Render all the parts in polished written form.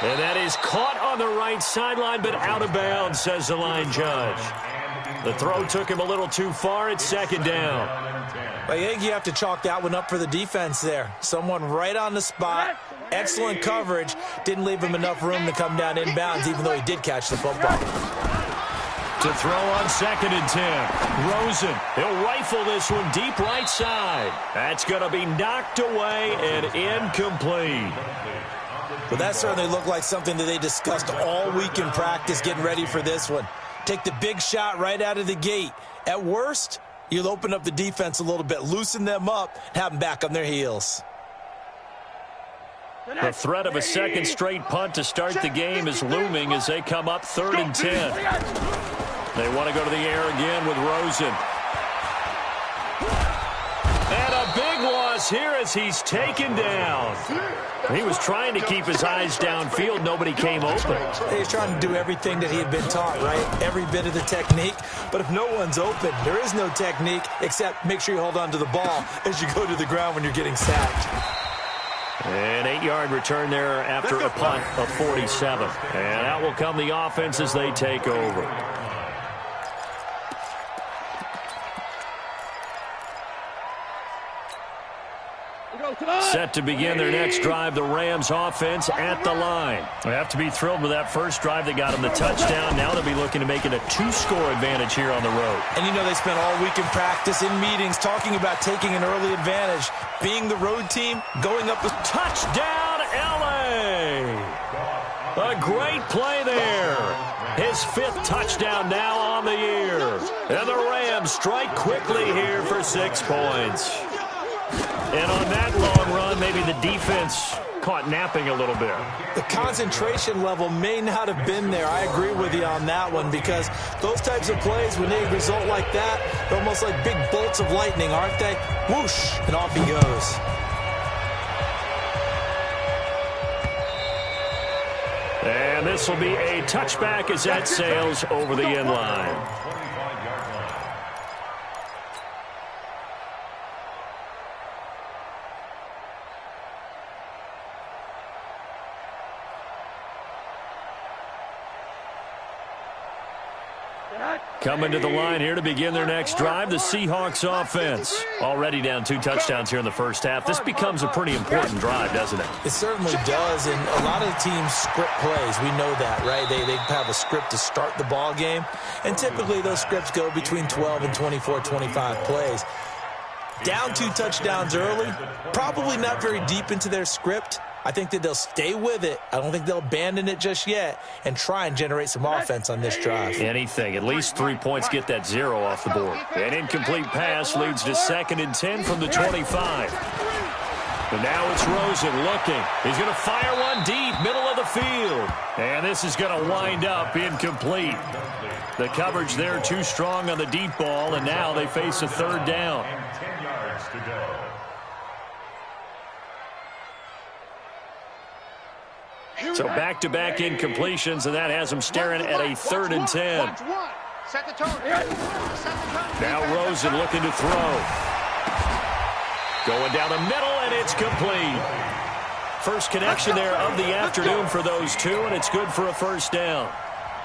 And that is caught on the right sideline, but out of bounds, says the line judge. The throw took him a little too far. It's second down. I think you have to chalk that one up for the defense there. Someone right on the spot. Excellent coverage. Didn't leave him enough room to come down inbounds, even though he did catch the football. To throw on 2nd and 10. Rosen, he'll rifle this one deep right side. That's going to be knocked away and incomplete. Well, that certainly looked like something that they discussed all week in practice getting ready for this one. Take the big shot right out of the gate. At worst, you'll open up the defense a little bit, loosen them up, and have them back on their heels. The threat of a second straight punt to start the game is looming as they come up 3rd and 10. They want to go to the air again with Rosen. And a big loss here as he's taken down. He was trying to keep his eyes downfield. Nobody came open. He's trying to do everything that he had been taught, right? Every bit of the technique. But if no one's open, there is no technique except make sure you hold on to the ball as you go to the ground when you're getting sacked. An 8-yard return there after a punt of 47. And out will come the offense as they take over. Set to begin their next drive, the Rams offense at the line. They have to be thrilled with that first drive that got them the touchdown. Now they'll be looking to make it a 2-score advantage here on the road. And you know they spent all week in practice, in meetings, talking about taking an early advantage. Being the road team, going up with touchdown, LA! A great play there. His 5th touchdown now on the year. And the Rams strike quickly here for 6 points. And on that long run, maybe the defense caught napping a little bit. The concentration level may not have been there. I agree with you on that one because those types of plays, when they result like that, they're almost like big bolts of lightning, aren't they? Whoosh, and off he goes. And this will be a touchback as that sails over the end line. Coming to the line here to begin their next drive, the Seahawks offense. Already down 2 touchdowns here in the first half. This becomes a pretty important drive, doesn't it? It certainly does, and a lot of the teams script plays. We know that, right? They have a script to start the ball game, and typically those scripts go between 12 and 24, 25 plays. Down 2 touchdowns early, probably not very deep into their script. I think that they'll stay with it. I don't think they'll abandon it just yet and try and generate some offense on this drive. Anything. At least 3 points get that 0 off the board. An incomplete pass leads to 2nd and 10 from the 25. And now it's Rosen looking. He's going to fire one deep, middle of the field. And this is going to wind up incomplete. The coverage there too strong on the deep ball, and now they face a 3rd down. 10 yards to go. So back-to-back incompletions, and that has them staring at a 3rd and 10. Now Rosen looking to throw. Going down the middle, and it's complete. First connection there of the afternoon for those two, and it's good for a 1st down.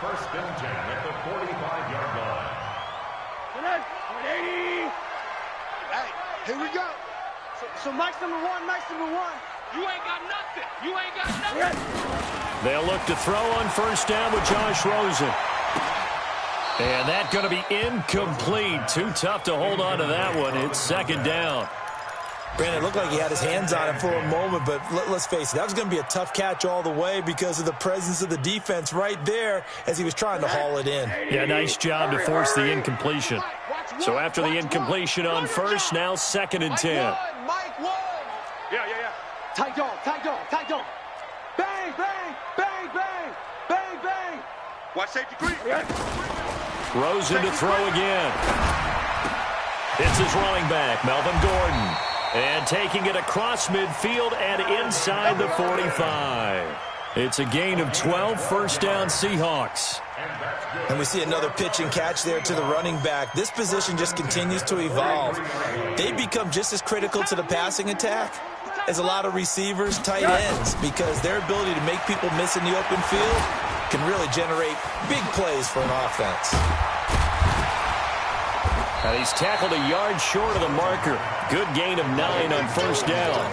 1st and 10 at the 45-yard line. Hey, here we go. So Mike's number one. You ain't got nothing. You ain't got nothing. They'll look to throw on 1st down with Josh Rosen. And that's going to be incomplete. Too tough to hold on to that one. It's 2nd down. Brandon, it looked like he had his hands on it for a moment, but let's face it, that was going to be a tough catch all the way because of the presence of the defense right there as he was trying to haul it in. Yeah, nice job to force the incompletion. So after the incompletion on 1st, now 2nd and 10. Yeah. Tight dog. Bang, bang, bang, bang, bang, bang. Watch safety green. Rosen to throw again. It's his running back, Melvin Gordon. And taking it across midfield and inside the 45. It's a gain of 12, 1st down Seahawks. And we see another pitch and catch there to the running back. This position just continues to evolve. They become just as critical to the passing attack is a lot of receivers, tight ends, because their ability to make people miss in the open field can really generate big plays for an offense. And he's tackled a yard short of the marker. Good gain of 9 on first down.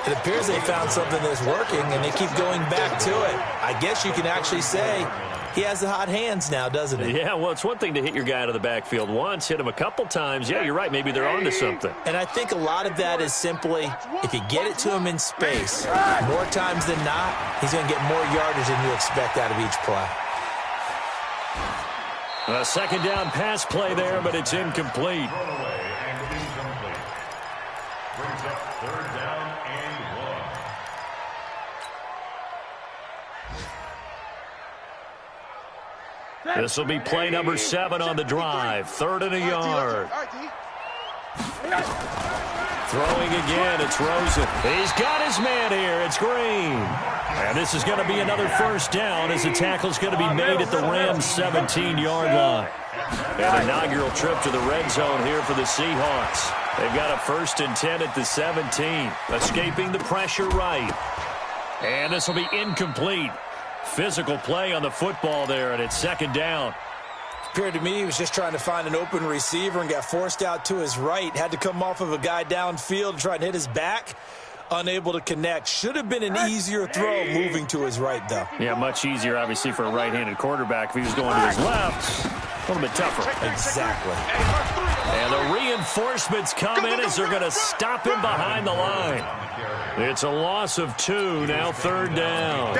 It appears they found something that's working, and they keep going back to it. I guess you can actually say he has the hot hands now, doesn't he? Yeah, well, it's one thing to hit your guy out of the backfield once, hit him a couple times. Yeah, you're right. Maybe they're onto something. And I think a lot of that is simply if you get it to him in space, more times than not, he's going to get more yardage than you expect out of each play. A second down pass play there, but it's incomplete. Brings up third down and 1. This will be play number 7 on the drive. 3rd and a yard. Throwing again, it's Rosen. He's got his man here. It's Green. And this is going to be another first down as the tackle's going to be made at the Rams' 17-yard line. An inaugural trip to the red zone here for the Seahawks. They've got a 1st and 10 at the 17. Escaping the pressure right. And this will be incomplete. Physical play on the football there, and it's 2nd down. Appeared to me he was just trying to find an open receiver and got forced out to his right. Had to come off of a guy downfield and try and hit his back. Unable to connect. Should have been an easier throw moving to his right, though. Yeah, much easier, obviously, for a right-handed quarterback. If he was going to his left, a little bit tougher. Exactly. And the reinforcements come in as they're going to stop him behind the line. It's a loss of 2, now 3rd down.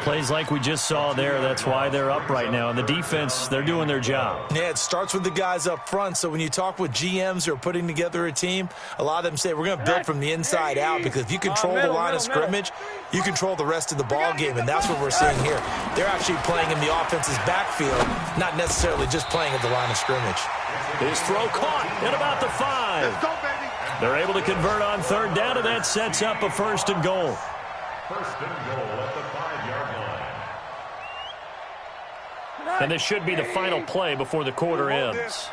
Plays like we just saw there, that's why they're up right now. And the defense, they're doing their job. Yeah, it starts with the guys up front. So when you talk with GMs who are putting together a team, a lot of them say we're going to build from the inside out, because if you control the line of scrimmage, you control the rest of the ball game, and that's what we're seeing here. They're actually playing in the offense's backfield, not necessarily just playing at the line of scrimmage. His throw caught at about the 5. They're able to convert on 3rd down, and that sets up a 1st and goal. 1st and goal at the 5-yard line. And this should be the final play before the quarter ends.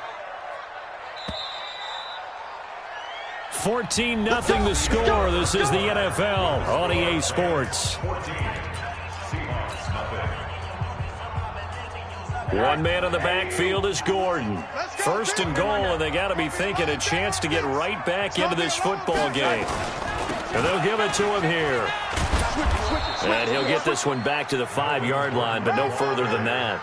14-0 the score. This is the NFL on EA Sports. 14. Seahawks, nothing. One man in the backfield is Gordon. 1st and goal, and they got to be thinking a chance to get right back into this football game. And they'll give it to him here. And he'll get this one back to the 5-yard line, but no further than that.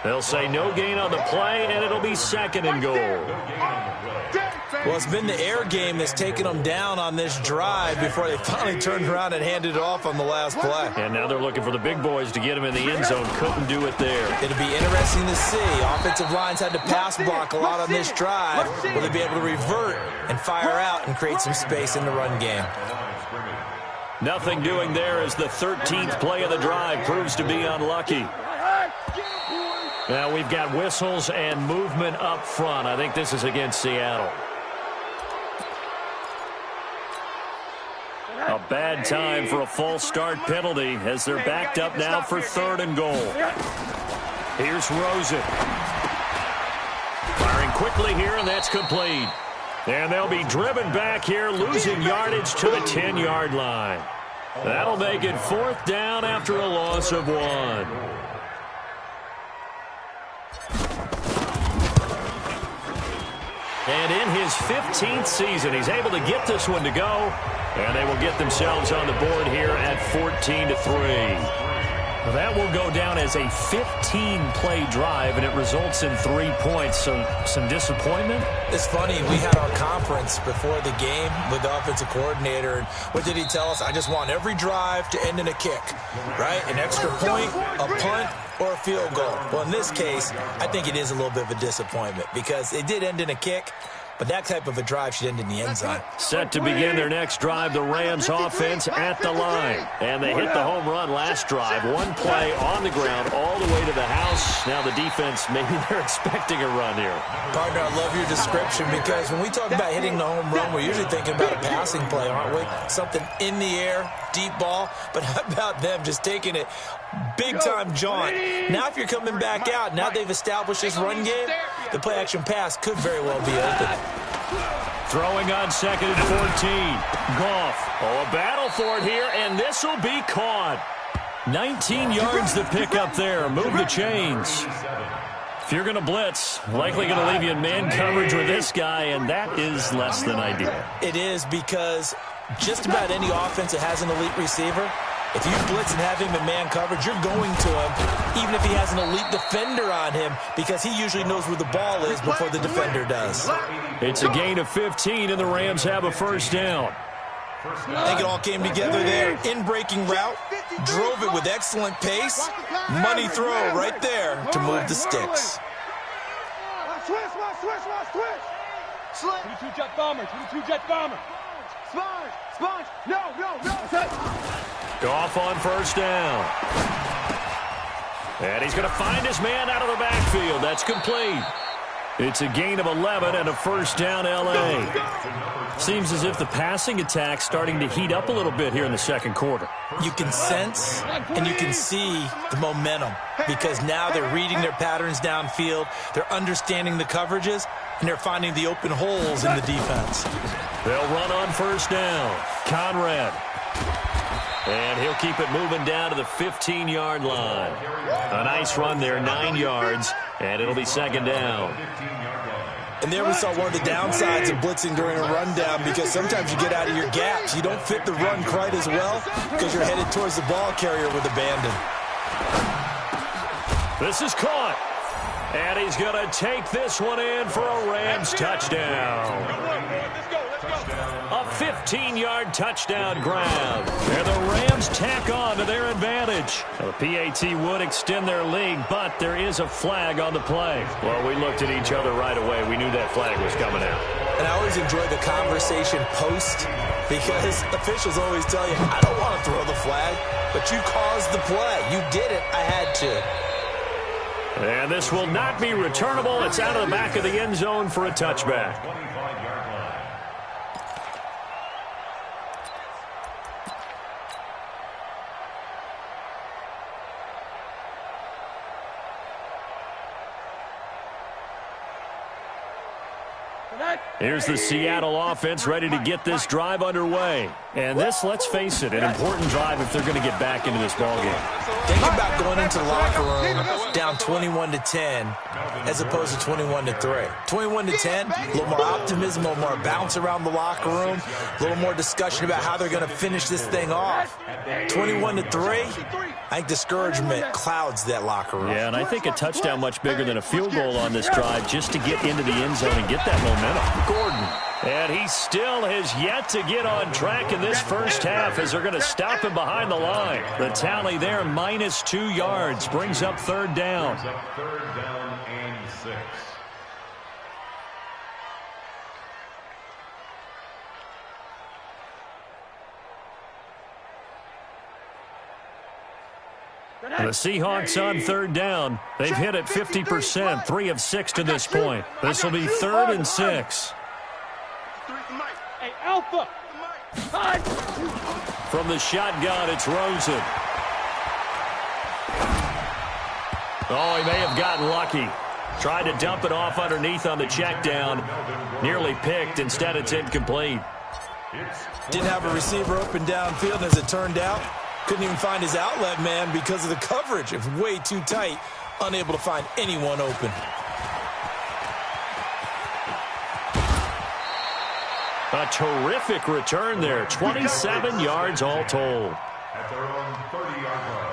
They'll say no gain on the play, and it'll be 2nd and goal. Well, it's been the air game that's taken them down on this drive before they finally turned around and handed it off on the last play. And now they're looking for the big boys to get him in the end zone. Couldn't do it there. It'll be interesting to see. Offensive lines had to pass block a lot on this drive. Will they be able to revert and fire out and create some space in the run game? Nothing doing there as the 13th play of the drive proves to be unlucky. Now we've got whistles and movement up front. I think this is against Seattle. A bad time for a false start penalty as they're backed up now for 3rd and goal. Here's Rosen. Firing quickly here, and that's complete. And they'll be driven back here, losing yardage to the 10-yard line. That'll make it 4th down after a loss of 1. And in his 15th season, he's able to get this one to go. And they will get themselves on the board here at 14-3. That will go down as a 15-play drive, and it results in 3 points. So some disappointment? It's funny. We had our conference before the game with the offensive coordinator. And what did he tell us? I just want every drive to end in a kick, right? An extra point, a punt, or a field goal. Well, in this case, I think it is a little bit of a disappointment because it did end in a kick. But that type of a drive should end in the end zone. Set to begin their next drive, the Rams offense at the line. And they hit the home run last drive. One play on the ground all the way to the house. Now the defense, maybe they're expecting a run here. Partner, I love your description because when we talk about hitting the home run, we're usually thinking about a passing play, aren't we? Something in the air, deep ball. But how about them just taking it big-time jaunt? Now if you're coming back out, now they've established this run game, the play-action pass could very well be open. Throwing on second and 14. Goff. Oh, a battle for it here, and this will be caught. 19 yards to pick up there. Move the chains. If you're going to blitz, likely going to leave you in man coverage with this guy, and that is less than ideal. It is, because just about any offense that has an elite receiver, if you blitz and have him in man coverage, you're going to him, even if he has an elite defender on him, because he usually knows where the ball is before the defender does. It's a gain of 15, and the Rams have a first down. I think it all came together there. In-breaking route, drove it with excellent pace. Money throw right there to move the sticks. Switch. 22 jet bomber. Sponge. No. Goff on first down. And he's going to find his man out of the backfield. That's complete. It's a gain of 11 and a first down, L.A. Seems as if the passing attack's starting to heat up a little bit here in the second quarter. You can sense and you can see the momentum, because now they're reading their patterns downfield, they're understanding the coverages, and they're finding the open holes in the defense. They'll run on first down. Conrad. And he'll keep it moving down to the 15-yard line. A nice run there, 9 yards, and it'll be second down. And there we saw one of the downsides of blitzing during a rundown, because sometimes you get out of your gaps. You don't fit the run quite as well because you're headed towards the ball carrier with abandon. This is caught. And he's going to take this one in for a Rams touchdown. A 15-yard touchdown grab. And the Rams tack on to their advantage. The PAT would extend their lead, but there is a flag on the play. Well, we looked at each other right away. We knew that flag was coming out. And I always enjoy the conversation post, because officials always tell you, I don't want to throw the flag, but you caused the play. You did it. I had to. And this will not be returnable. It's out of the back of the end zone for a touchback. Here's the Seattle offense ready to get this drive underway. And this, let's face it, an important drive if they're going to get back into this ballgame. Think about going into the locker room down 21-10 as opposed to 21-3. 21-10, a little more optimism, a little more bounce around the locker room, a little more discussion about how they're going to finish this thing off. 21-3, I think discouragement clouds that locker room. Yeah, and I think a touchdown much bigger than a field goal on this drive just to get into the end zone and get that momentum. Gordon. And he still has yet to get on track in this first half as they're going to stop him behind the line. The tally there, -2 yards, brings up third down. Third down and 6. The Seahawks on third down. They've hit it 50%, 3 of 6 to this point. This will be 3rd and 6. Hey, Alpha! From the shotgun, it's Rosen. Oh, he may have gotten lucky. Tried to dump it off underneath on the check down. Nearly picked. Instead, it's incomplete. Didn't have a receiver open downfield, as it turned out. Couldn't even find his outlet man because of the coverage. It was way too tight. Unable to find anyone open. A terrific return there. 27 yards all told. At their own 30-yard line.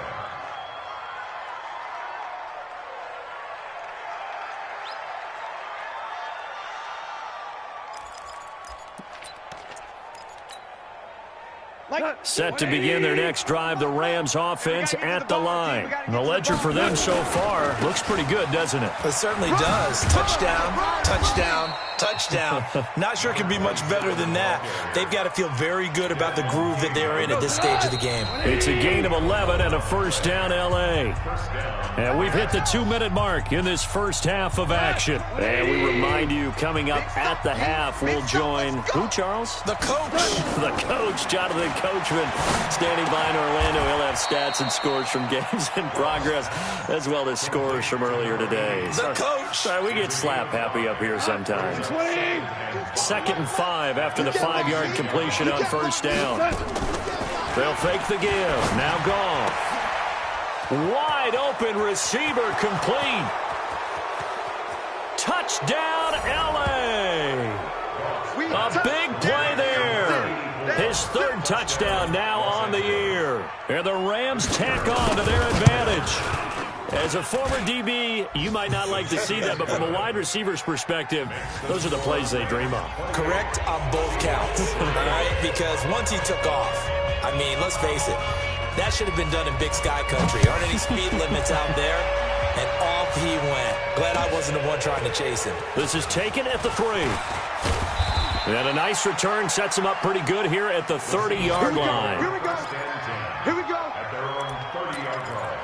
Set to begin their next drive, the Rams offense at the line. The ledger for them so far looks pretty good, doesn't it? It certainly does. Touchdown, touchdown, touchdown. Not sure it can be much better than that. They've got to feel very good about the groove that they're in at this stage of the game. It's a gain of 11 and a first down, L.A. And we've hit the 2-minute mark in this first half of action. And we remind you, coming up at the half, we'll join who, Charles? The coach. The coach, Jonathan Coachman, standing by in Orlando. He'll have stats and scores from games in progress, as well as scores from earlier today. The coach. Sorry, we get slap happy up here sometimes. 2nd and 5 after the 5-yard completion on first down. They'll fake the give. Now Goff. Wide open receiver complete. Touchdown, L.A. A big play there. His 3rd touchdown now on the year. And the Rams tack on to their advantage. As a former DB, you might not like to see that, but from a wide receiver's perspective, those are the plays they dream of. Correct on both counts, all right? Because once he took off, I mean, let's face it, that should have been done in Big Sky Country. Aren't any speed limits out there? And off he went. Glad I wasn't the one trying to chase him. This is taken at the 3. And a nice return sets him up pretty good here at the 30-yard line. Here we go. Here we go. At their own 30-yard line.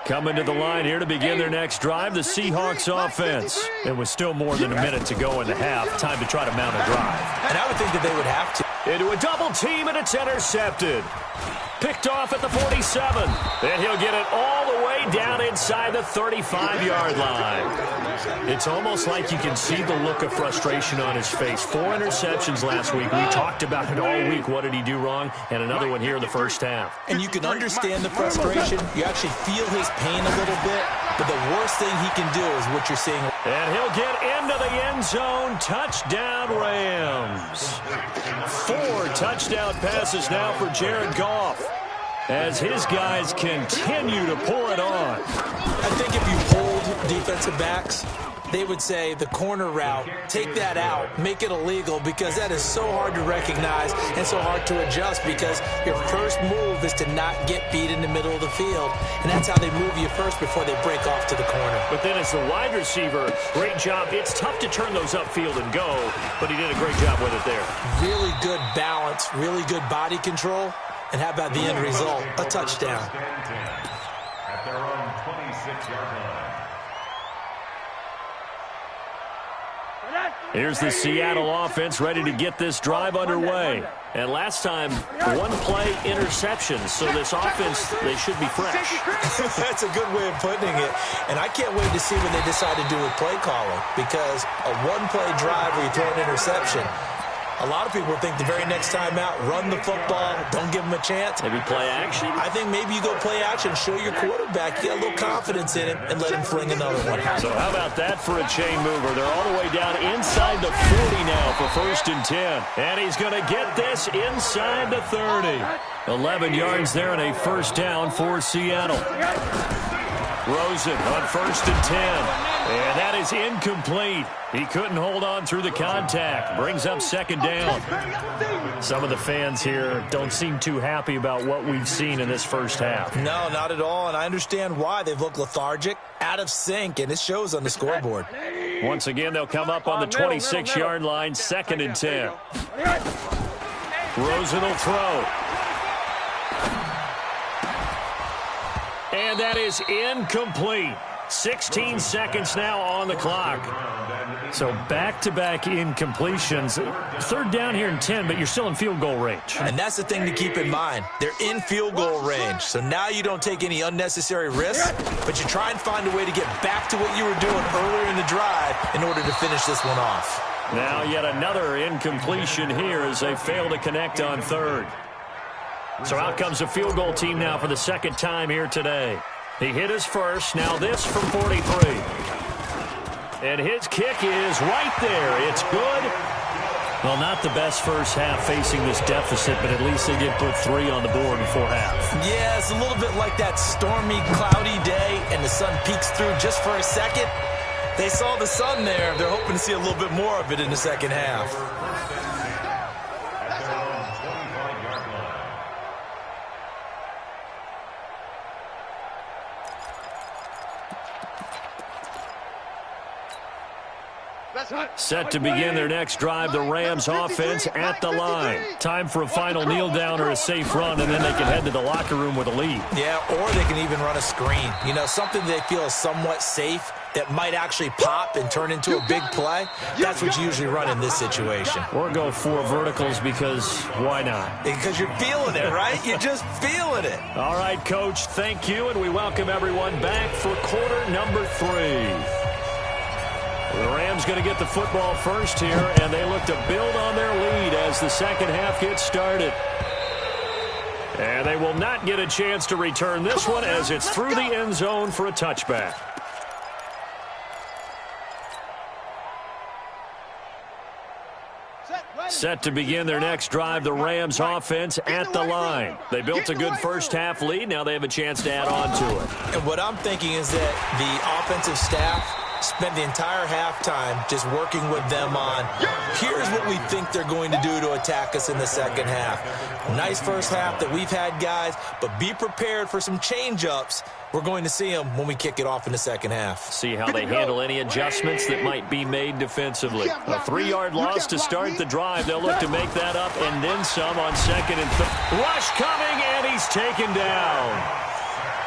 Coming to the line here to begin their next drive, the Seahawks offense. And with still more than a minute to go in the half, time to try to mount a drive. And I would think that they would have to. Into a double team, and it's intercepted. Picked off at the 47. And he'll get it all the way down inside the 35-yard line. It's almost like you can see the look of frustration on his face. 4 interceptions last week. We talked about it all week. What did he do wrong? And another one here in the first half. And you can understand the frustration. You actually feel his pain a little bit. But the worst thing he can do is what you're seeing. And he'll get into the end zone. Touchdown, Rams. 4 touchdown passes now for Jared Goff, as his guys continue to pour it on. I think if you hold defensive backs, they would say the corner route, take that out, make it illegal, because that is so hard to recognize and so hard to adjust, because your first move is to not get beat in the middle of the field, and that's how they move you first before they break off to the corner. But then as the wide receiver, great job. It's tough to turn those upfield and go, but he did a great job with it there. Really good balance, really good body control, and how about the end result? A touchdown. At their own 26-yard line. Here's the Seattle offense ready to get this drive underway. And last time, 1-play interception. So this offense, they should be fresh. That's a good way of putting it. And I can't wait to see what they decide to do with play calling, because a 1-play drive where you throw an interception, a lot of people think the very next time out, run the football, don't give them a chance. Maybe play action? I think maybe you go play action, show your quarterback, you got a little confidence in him, and let him fling another one. So how about that for a chain mover? They're all the way down inside the 40 now for 1st and 10. And he's going to get this inside the 30. 11 yards there and a first down for Seattle. Rosen on 1st and 10. And that is incomplete. He couldn't hold on through the contact. Brings up 2nd down. Some of the fans here don't seem too happy about what we've seen in this first half. No, not at all, and I understand why. They've looked lethargic, out of sync, and it shows on the scoreboard. Once again, they'll come up on the 26-yard line, 2nd and 10. Rosen will throw. And that is incomplete. 16 seconds now on the clock. So back-to-back incompletions. 3rd down here and 10, but you're still in field goal range. And that's the thing to keep in mind. They're in field goal range. So now you don't take any unnecessary risks, but you try and find a way to get back to what you were doing earlier in the drive in order to finish this one off. Now yet another incompletion here as they fail to connect on 3rd. So out comes the field goal team now for the 2nd time here today. He hit his first. Now this from 43. And his kick is right there. It's good. Well, not the best first half facing this deficit, but at least they did put 3 on the board before half. Yeah, it's a little bit like that stormy, cloudy day, and the sun peeks through just for a second. They saw the sun there. They're hoping to see a little bit more of it in the second half. Set to begin their next drive, the Rams offense at the line. Time for a final kneel down or a safe run, and then they can head to the locker room with a lead. Yeah, or they can even run a screen. You know, something they feel is somewhat safe that might actually pop and turn into a big play. That's what you usually run in this situation. Or go 4 verticals because why not? Because you're feeling it, right? You're just feeling it. All right, Coach, thank you, and we welcome everyone back for quarter number 3. The Rams going to get the football first here, and they look to build on their lead as the second half gets started. And they will not get a chance to return this one as it's through the end zone for a touchback. Set to begin their next drive, the Rams offense at the line. They built a good first half lead. Now they have a chance to add on to it. And what I'm thinking is that the offensive staff spent the entire halftime just working with them on, here's what we think they're going to do to attack us in the second half. Nice first half that we've had, guys, but be prepared for some change-ups. We're going to see them when we kick it off in the second half. See how they handle any adjustments that might be made defensively. A 3-yard loss to start the drive. They'll look to make that up and then some on second and third. Rush coming, and he's taken down.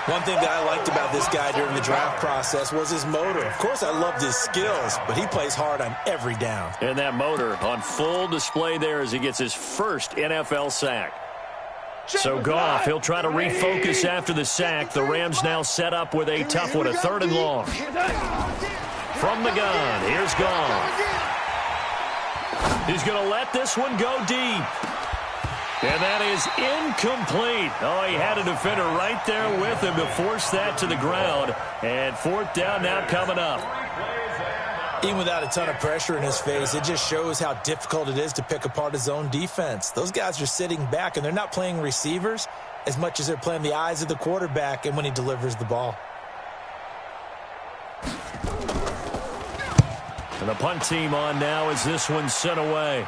One thing that I liked about this guy during the draft process was his motor. Of course, I loved his skills, but he plays hard on every down. And that motor on full display there as he gets his first NFL sack. So Goff, he'll try to refocus after the sack. The Rams now set up with a tough one, a 3rd and long. From the gun, here's Goff. He's going to let this one go deep. And that is incomplete. Oh, he had a defender right there with him to force that to the ground. And 4th down now coming up. Even without a ton of pressure in his face, it just shows how difficult it is to pick apart his own defense. Those guys are sitting back, and they're not playing receivers as much as they're playing the eyes of the quarterback and when he delivers the ball. And the punt team on now as this one's sent away.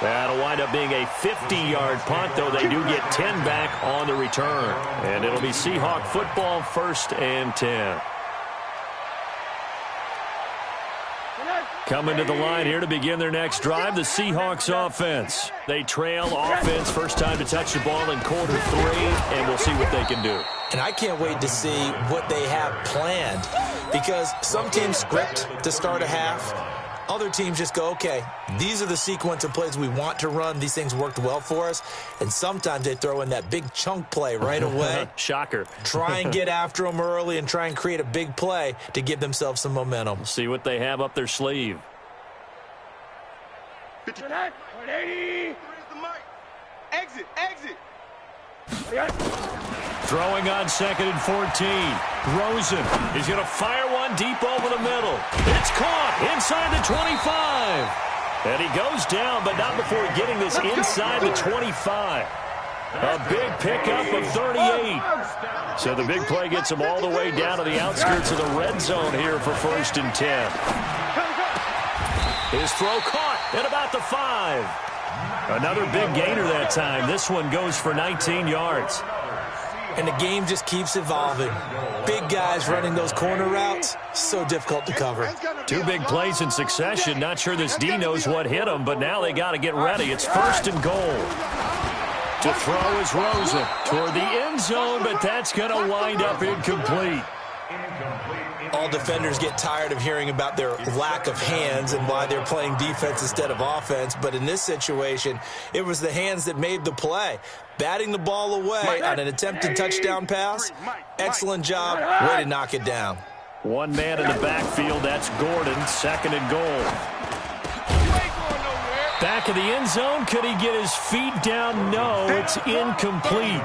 That'll wind up being a 50-yard punt, though they do get 10 back on the return. And it'll be Seahawk football, 1st and 10. Coming to the line here to begin their next drive, the Seahawks offense. They trail offense, first time to touch the ball in quarter 3, and we'll see what they can do. And I can't wait to see what they have planned, because some teams script to start a half. Other teams just go, okay, these are the sequence of plays we want to run. These things worked well for us. And sometimes they throw in that big chunk play right away. Shocker. Try and get after them early and try and create a big play to give themselves some momentum. We'll see what they have up their sleeve. 59, 180. Exit, exit. Throwing on 2nd and 14. Rosen is going to fire one deep over the middle. It's caught inside the 25. And he goes down, but not before getting this inside the 25. A big pickup of 38. So the big play gets him all the way down to the outskirts of the red zone here for 1st and 10. His throw caught at about the 5. Another big gainer that time. This one goes for 19 yards. And the game just keeps evolving. Big guys running those corner routes, so difficult to cover. 2 big plays in succession. Not sure this D knows what hit him, but now they got to get ready. It's 1st and goal. To throw is Rosen toward the end zone, but that's going to wind up incomplete. All defenders get tired of hearing about their lack of hands and why they're playing defense instead of offense. But in this situation, it was the hands that made the play. Batting the ball away on an attempted touchdown pass. Excellent job. Way to knock it down. One man in the backfield. That's Gordon. 2nd and goal. Back of the end zone. Could he get his feet down? No, it's incomplete.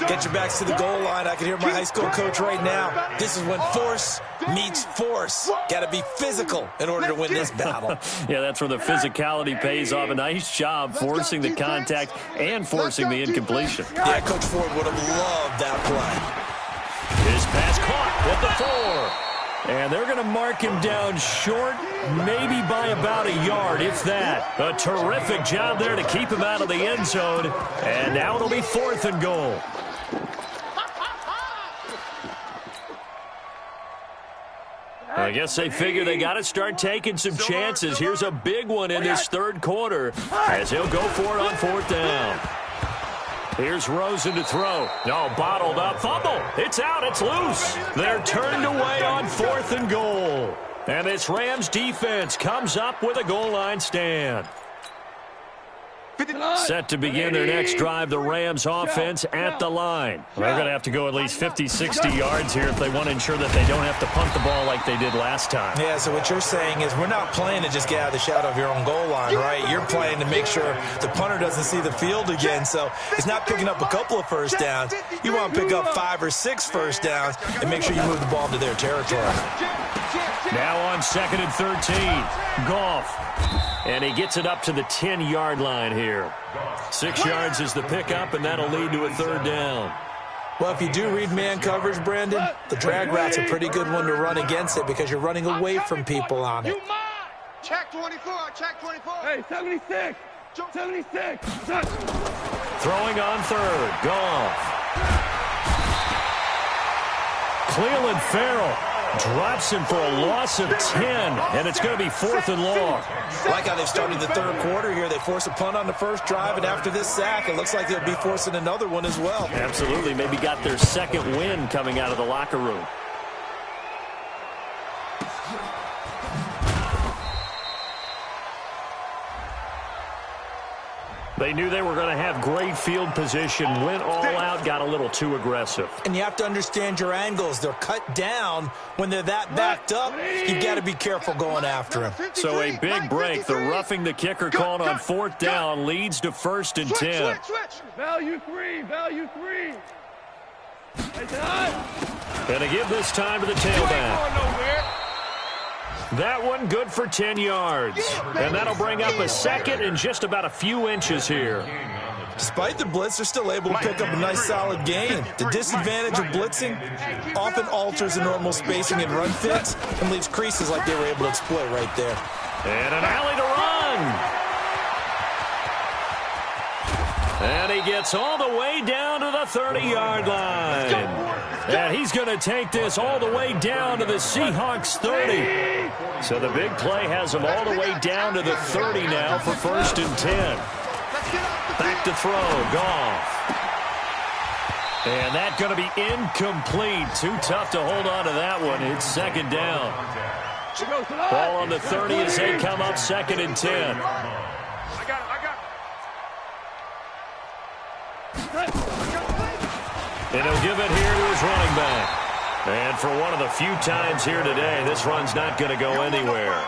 Get your backs to the goal line. I can hear my high school coach right now. This is when force meets force. Got to be physical in order to win this battle. Yeah, that's where the physicality pays off. A nice job forcing the contact and forcing the incompletion. Yeah, Coach Ford would have loved that play. His pass caught at the 4. And they're going to mark him down short, maybe by about a yard, if that. A terrific job there to keep him out of the end zone. And now it'll be 4th and goal. I guess they figure they got to start taking some chances. Here's a big one in this third quarter as he'll go for it on fourth down. Here's Rosen to throw. No, bottled up. Fumble. It's out. It's loose. They're turned away on fourth and goal. And this Rams defense comes up with a goal line stand. Set to begin their next drive, the Rams offense at the line. They're going to have to go at least 50, 60 yards here if they want to ensure that they don't have to punt the ball like they did last time. Yeah, so what you're saying is we're not playing to just get out of the shadow of your own goal line, right? You're playing to make sure the punter doesn't see the field again. So it's not picking up a couple of first downs. You want to pick up 5 or 6 first downs and make sure you move the ball into their territory. Now on 2nd and 13, Goff. And he gets it up to the 10-yard line here. 6 yards is the pickup, and that'll lead to a third down. Well, if you do read man coverage, Brandon, the drag route's a pretty good one to run against it because you're running away from people on it. Check 24, check 24. Hey, 76, 76. Throwing on third, Goff. Cleveland Farrell drops him for a loss of 10, and it's going to be 4th and long. Like how they've started the third quarter here. They force a punt on the first drive, and after this sack, it looks like they'll be forcing another one as well. Absolutely. Maybe got their second win coming out of the locker room. They knew they were going to have great field position, went all out, got a little too aggressive. And you have to understand your angles. They're cut down when they're that backed up. You've got to be careful going after him. So a big break. The roughing the kicker called on fourth down leads to 1st and 10. Value 3, value 3. And to give this time to the tailback. That one good for 10 yards. And that'll bring up a second and just about a few inches here. Despite the blitz, they're still able to pick up a nice solid gain. The disadvantage of blitzing often alters the normal spacing and run fits and leaves creases like they were able to exploit right there. And an alley to run. And he gets all the way down to the 30-yard line. And he's going to take this all the way down to the Seahawks 30. So the big play has him all the way down to the 30 now for 1st and 10. Back to throw, Goff. And that's going to be incomplete. Too tough to hold on to that one. It's 2nd down. Ball on the 30 as they come up 2nd and 10. And he'll give it here to his running back. And for one of the few times here today, this run's not going to go anywhere.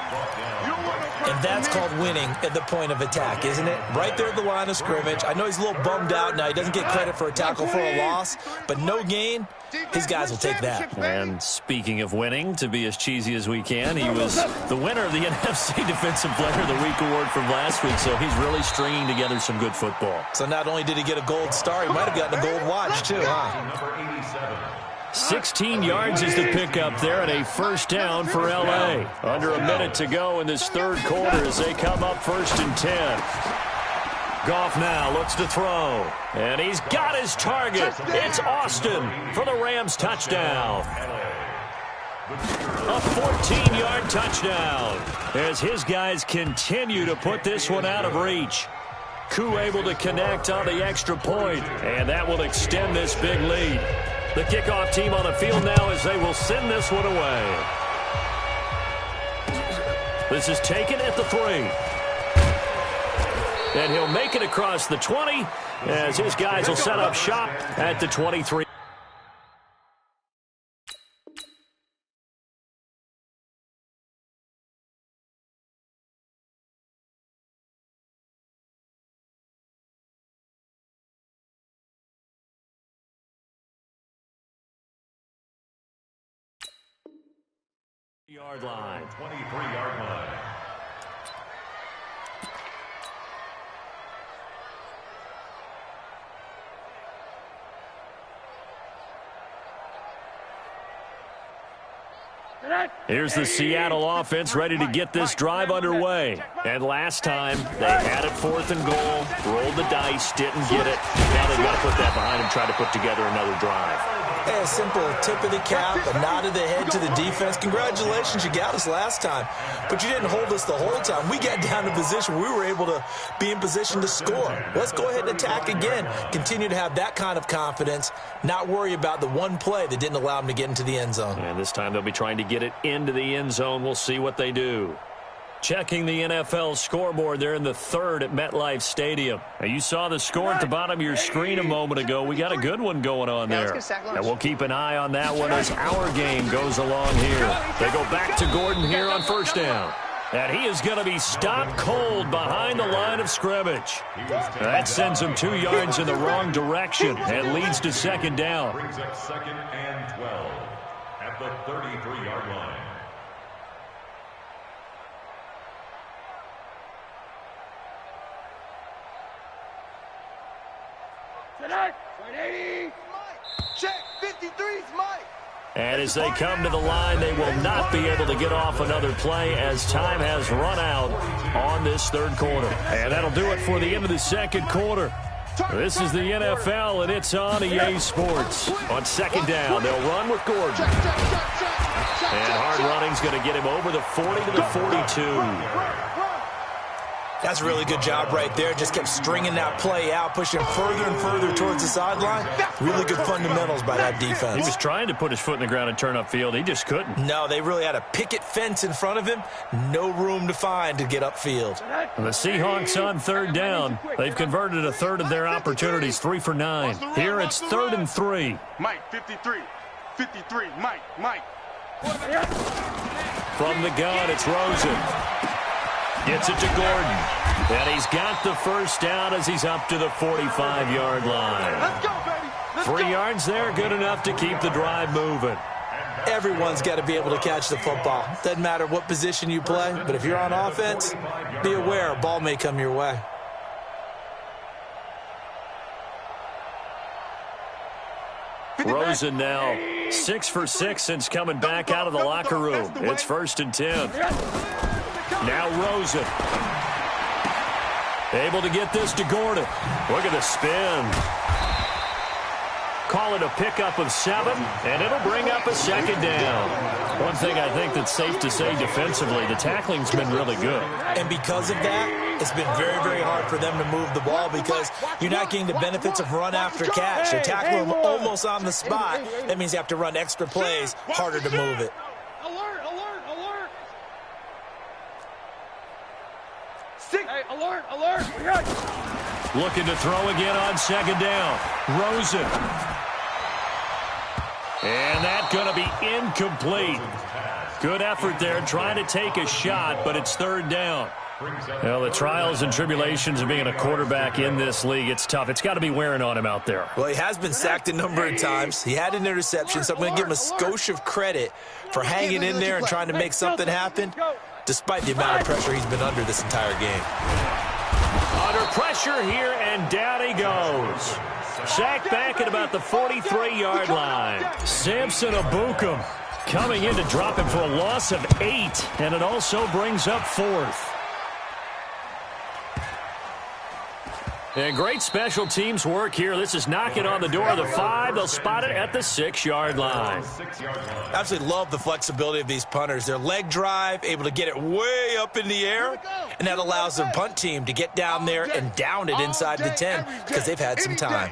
And that's called winning at the point of attack, isn't it? Right there at the line of scrimmage. I know he's a little bummed out now. He doesn't get credit for a tackle for a loss, but no gain. His guys will take that. And speaking of winning, to be as cheesy as we can, he was the winner of the NFC Defensive Player of the Week award from last week, so he's really stringing together some good football. So not only did he get a gold star, he might have gotten a gold watch too, huh? 16 yards is the pickup there and a 1st down for L.A. Under a minute to go in this third quarter as they come up 1st and 10. Goff now looks to throw, and he's got his target. It's Austin for the Rams touchdown. A 14-yard touchdown as his guys continue to put this one out of reach. Koo able to connect on the extra point, and that will extend this big lead. The kickoff team on the field now as they will send this one away. This is taken at the 3. And he'll make it across the 20 as his guys will set up shop at the 23. Yard line. 23-yard line. Here's the Seattle offense ready to get this drive underway. And last time, they had it 4th and goal, rolled the dice, didn't get it. Now they've got to put that behind them, try to put together another drive. Hey, a simple tip of the cap, a nod of the head to the defense. Congratulations, you got us last time, but you didn't hold us the whole time. We got down to position. We were able to be in position to score. Let's go ahead and attack again. Continue to have that kind of confidence, not worry about the one play that didn't allow them to get into the end zone. And this time they'll be trying to get it into the end zone. We'll see what they do. Checking the NFL scoreboard, they're in the third at MetLife Stadium. Now, you saw the score at the bottom of your screen a moment ago. We got a good one going on there. And we'll keep an eye on that one as our game goes along here. They go back to Gordon here on first down. And he is going to be stopped cold behind the line of scrimmage. That sends him 2 yards in the wrong direction and leads to second down. Brings up 2nd and 12 at the 33-yard line. Check, 53's Mike. And as they come to the line, they will not be able to get off another play as time has run out on this third quarter. And that'll do it for the end of the second quarter. This is the NFL, and it's on EA Sports. On second down, they'll run with Gordon. And hard running's going to get him over the 40 to the 42. That's a really good job right there. Just kept stringing that play out, pushing further and further towards the sideline. Really good fundamentals by that defense. He was trying to put his foot in the ground and turn upfield. He just couldn't. No, they really had a picket fence in front of him. No room to find to get upfield. The Seahawks on third down. They've converted a third of their opportunities, 3 for 9. Here it's 3rd and 3. Mike, 53. 53, Mike. From the gun, it's Rosen. Gets it to Gordon. And he's got the first down as he's up to the 45-yard line. Let's go, baby. 3 yards there, good enough to keep the drive moving. Everyone's got to be able to catch the football. Doesn't matter what position you play, but if you're on offense, be aware a ball may come your way. Rosen now 6 for 6 since coming back out of the locker room. It's 1st and 10. Now Rosen. Able to get this to Gordon. Look at the spin. Call it a pickup of 7, and it'll bring up a second down. One thing I think that's safe to say defensively, the tackling's been really good. And because of that, it's been very, very hard for them to move the ball because you're not getting the benefits of run after catch. They're tackling them almost on the spot. That means you have to run extra plays, harder to move it. Alert. Alert. Looking to throw again on second down. Rosen. And that's going to be incomplete. Good effort there trying to take a shot, but it's 3rd down. Well, the trials and tribulations of being a quarterback in this league, it's tough. It's got to be wearing on him out there. Well, he has been sacked a number of times. He had an interception, so I'm going to give him a skosh of credit for hanging in there and trying to make something happen, despite the amount of pressure he's been under this entire game. Under pressure here, and down he goes. Sacked back at about the 43-yard line. Samson Abukum coming in to drop him for a loss of 8, and it also brings up 4th. And great special teams work here. This is knocking on the door of the 5. They'll spot it at the 6-yard line. Absolutely love the flexibility of these punters. Their leg drive, able to get it way up in the air, and that allows their punt team to get down there and down it inside the 10 because they've had some time.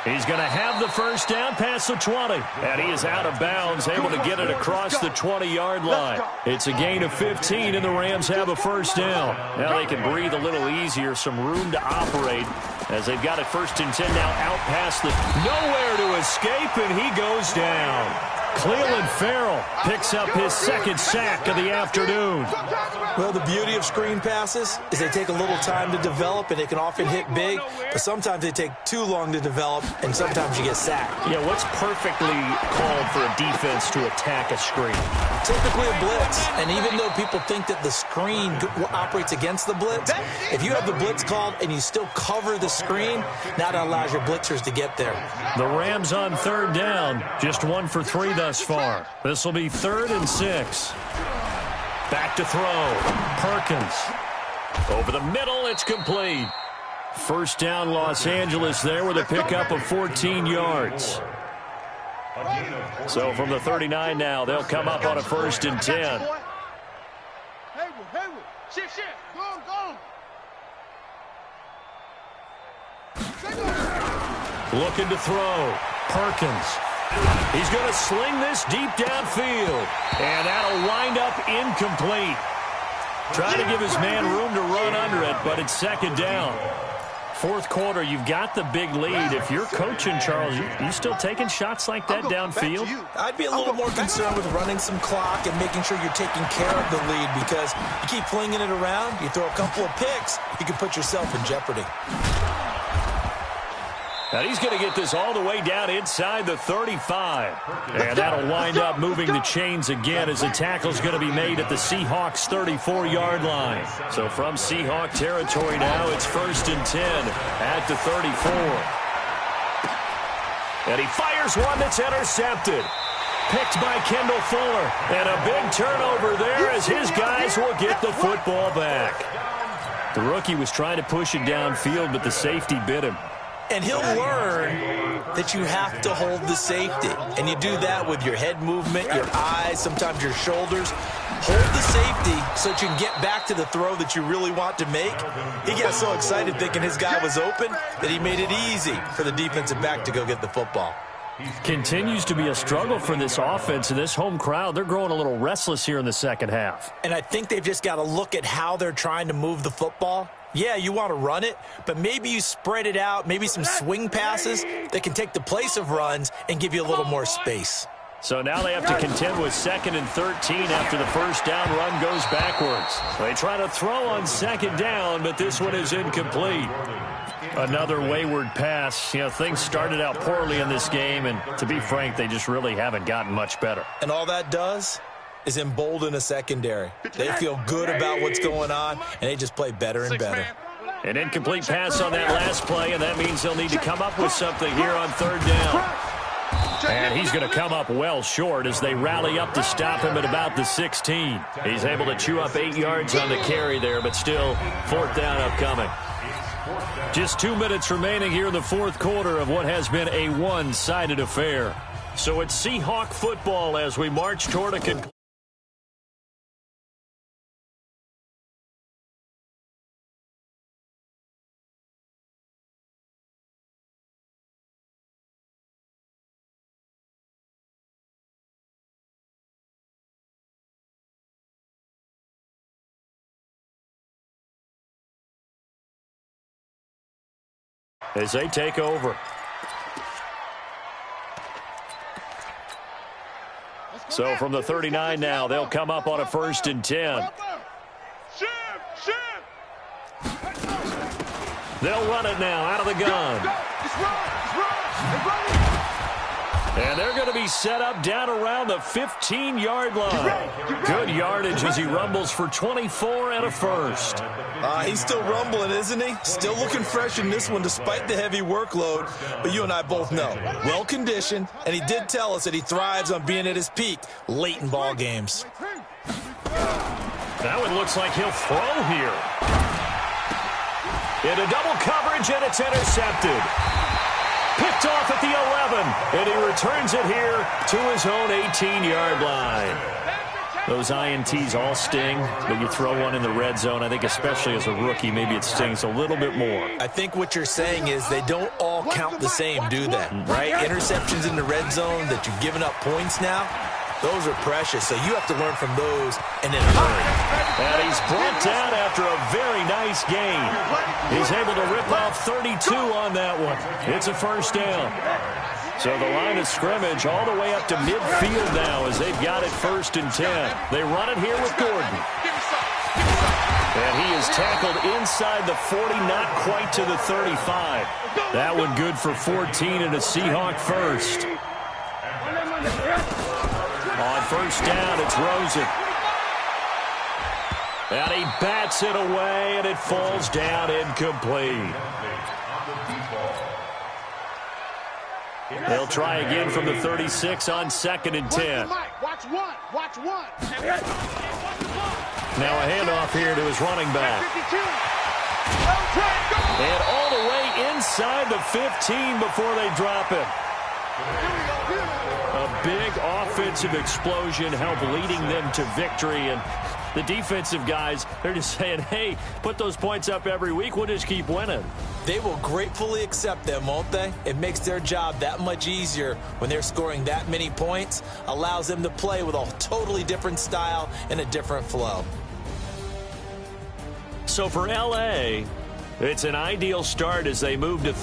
He's going to have the first down past the 20. And he is out of bounds, able to get it across the 20-yard line. It's a gain of 15, and the Rams have a first down. Now they can breathe a little easier, some room to operate as they've got it 1st and 10 now out past the nowhere to escape, and he goes down. Cleveland Farrell picks up his 2nd sack of the afternoon. Well, the beauty of screen passes is they take a little time to develop, and they can often hit big, but sometimes they take too long to develop, and sometimes you get sacked. Yeah, what's perfectly called for a defense to attack a screen? Typically a blitz, and even though people think that the screen operates against the blitz, if you have the blitz called and you still cover the screen, that allows your blitzers to get there. The Rams on 3rd down, just 1 for 3 thus far. This will be 3rd and 6. Back to throw. Perkins. Over the middle, it's complete. First down, Los Angeles there with a pickup of 14 yards. So from the 39 now, they'll come up on a 1st and 10. Shift. Go. Looking to throw. Perkins. He's going to sling this deep downfield. And that'll wind up incomplete. Trying to give his man room to run under it, but it's 2nd down. 4th quarter, you've got the big lead. If you're coaching, Charles, you still taking shots like that downfield? I'd be a little more concerned with running some clock and making sure you're taking care of the lead, because you keep flinging it around, you throw a couple of picks, you can put yourself in jeopardy. And he's going to get this all the way down inside the 35. And that'll wind up moving the chains again as the tackle's going to be made at the Seahawks' 34-yard line. So from Seahawk territory now, it's 1st and 10 at the 34. And he fires one that's intercepted. Picked by Kendall Fuller. And a big turnover there as his guys will get the football back. The rookie was trying to push it downfield, but the safety bit him. And he'll learn that you have to hold the safety. And you do that with your head movement, your eyes, sometimes your shoulders. Hold the safety so that you can get back to the throw that you really want to make. He got so excited thinking his guy was open that he made it easy for the defensive back to go get the football. Continues to be a struggle for this offense and this home crowd. They're growing a little restless here in the 2nd half. And I think they've just got to look at how they're trying to move the football. Yeah, you want to run it, but maybe you spread it out, maybe some swing passes that can take the place of runs and give you a little more space. So now they have to contend with 2nd and 13 after the first down run goes backwards. They try to throw on 2nd down, but this one is incomplete. Another wayward pass. You know, things started out poorly in this game, and to be frank, they just really haven't gotten much better. And all that does is embolden a secondary. They feel good about what's going on, and they just play better and better. An incomplete pass on that last play, and that means they'll need to come up with something here on 3rd down. And he's going to come up well short as they rally up to stop him at about the 16. He's able to chew up 8 yards on the carry there, but still 4th down upcoming. Just 2 minutes remaining here in the 4th quarter of what has been a one-sided affair. So it's Seahawk football as we march toward a conclusion. As they take over. So from the 39 now, they'll come up on a 1st and 10. They'll run it now out of the gun. And they're going to be set up down around the 15-yard line. Good yardage as he rumbles for 24 and a first. He's still rumbling, isn't he? Still looking fresh in this one despite the heavy workload. But you and I both know, well-conditioned, and he did tell us that he thrives on being at his peak late in ball games. That one looks like he'll throw here. Into double coverage, and it's intercepted. Picked off at the 11, and he returns it here to his own 18-yard line. Those INTs all sting, but you throw one in the red zone, I think especially as a rookie, maybe it stings a little bit more. I think what you're saying is they don't all count the same, do they? Right? Interceptions in the red zone that you've given up points now, those are precious, so you have to learn from those and then hurry. And he's brought down after a very nice gain. He's able to rip off 32 on that one. It's a first down. So the line of scrimmage all the way up to midfield now as they've got it 1st and 10. They run it here with Gordon. And he is tackled inside the 40, not quite to the 35. That one good for 14 and a Seahawk first. On 1st down, it's Rosen. And he bats it away, and it falls down incomplete. They'll try again from the 36 on 2nd and 10. Watch one. Now a handoff here to his running back. And all the way inside the 15 before they drop him. A big offensive explosion helped leading them to victory. And the defensive guys, they're just saying, hey, put those points up every week. We'll just keep winning. They will gratefully accept them, won't they? It makes their job that much easier when they're scoring that many points. Allows them to play with a totally different style and a different flow. So for L.A., it's an ideal start as they move to